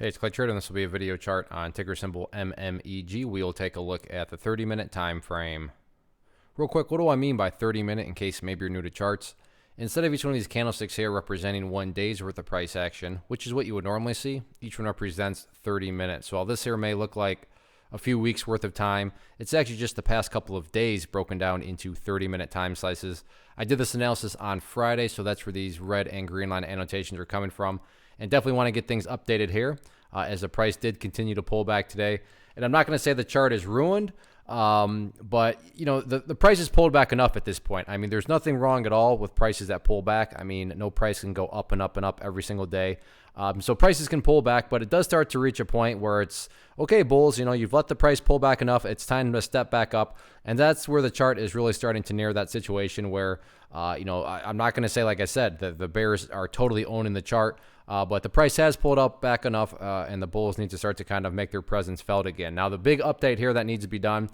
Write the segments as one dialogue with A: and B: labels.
A: Hey, it's Clay Trader, and this will be a video chart on ticker symbol MMEG. We will take a look at the 30-minute time frame. Real quick, what do I mean by 30-minute in case maybe you're new to charts? Instead of each one of these candlesticks here representing 1 day's worth of price action, which is what you would normally see, each one represents 30 minutes. So while this here may look like a few weeks worth of time, it's actually just the past couple of days broken down into 30-minute time slices. I did this analysis on Friday, so that's where these red and green line annotations are coming from. And definitely want to get things updated here as the price did continue to pull back today. And I'm not going to say the chart is ruined, but you know the price has pulled back enough at this point. I mean, there's nothing wrong at all with prices that pull back. I mean, no price can go up and up and up every single day. So prices can pull back, but it does start to reach a point where it's, okay, bulls, you know, you've let the price pull back enough. It's time to step back up. And that's where the chart is really starting to near that situation where, you know, I'm not going to say, like I said, the bears are totally owning the chart. But the price has pulled up back enough, and the bulls need to start to kind of make their presence felt again. Now, the big update here that needs to be done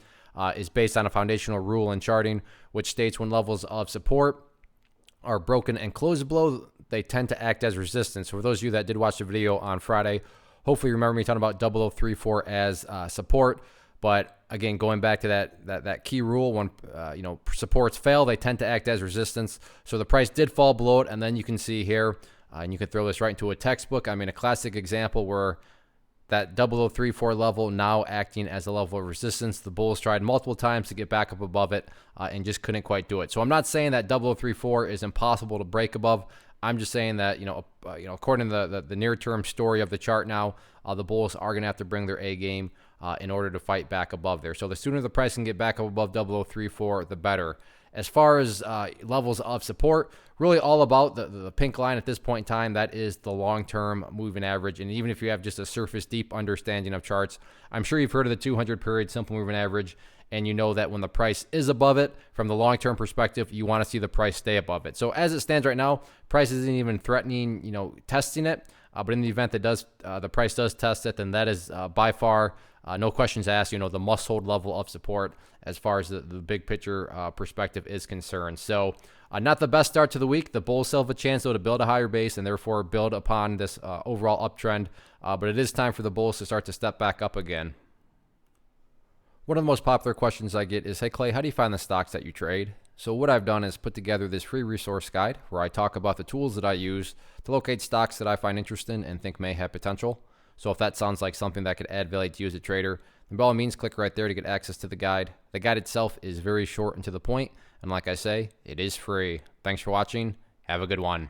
A: is based on a foundational rule in charting, which states when levels of support are broken and closed below, they tend to act as resistance. So for those of you that did watch the video on Friday, hopefully you remember me talking about 0034 as support. But again, going back to that key rule, when you know, supports fail, they tend to act as resistance. So the price did fall below it, and then you can see here, and you can throw this right into a textbook. I mean, a classic example where that 0034 level now acting as a level of resistance. The bulls tried multiple times to get back up above it and just couldn't quite do it. So I'm not saying that 0034 is impossible to break above. I'm just saying that, you know, according to the near-term story of the chart now, the bulls are going to have to bring their A game in order to fight back above there. So the sooner the price can get back up above 0034, the better. As far as levels of support, really all about the pink line at this point in time. That is the long-term moving average. And even if you have just a surface deep understanding of charts, I'm sure you've heard of the 200 period simple moving average, and you know that when the price is above it, from the long-term perspective, you want to see the price stay above it. So as it stands right now, price isn't even threatening, you know, testing it. But in the event that the price does test it, then that is by far, no questions asked, you know, the must-hold level of support as far as the big picture perspective is concerned. So not the best start to the week. The bulls still have a chance, though, to build a higher base and therefore build upon this overall uptrend. But it is time for the bulls to start to step back up again. One of the most popular questions I get is, hey, Clay, how do you find the stocks that you trade? So what I've done is put together this free resource guide where I talk about the tools that I use to locate stocks that I find interesting and think may have potential. So if that sounds like something that could add value to you as a trader, then by all means, click right there to get access to the guide. The guide itself is very short and to the point, and like I say, it is free. Thanks for watching. Have a good one.